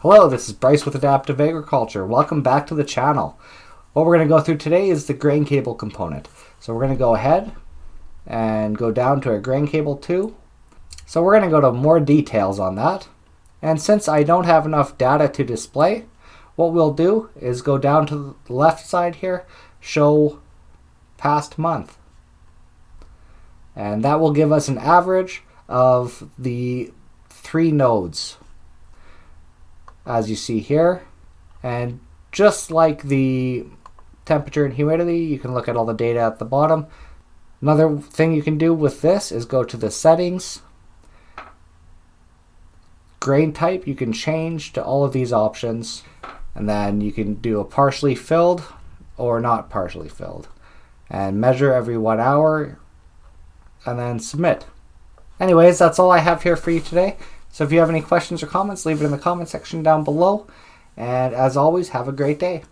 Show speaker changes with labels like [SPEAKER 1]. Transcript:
[SPEAKER 1] Hello, this is Bryce with Adaptive Agriculture. Welcome back to the channel. What we're going to go through today is the grain cable component. So we're going to go ahead and go down to our grain cable 2. So we're going to go to more details on that. And since I don't have enough data to display, what we'll do is go down to the left side here, show past month. And that will give us an average of the 3 nodes, as you see here. And just like the temperature and humidity, you can look at all the data at the bottom. Another thing you can do with this is go to the settings. Grain type you can change to all of these options, and then you can do a partially filled or not partially filled, and measure every 1 hour, and then submit. Anyways, that's all I have here for you today. So if you have any questions or comments, leave it in the comment section down below. And as always, have a great day.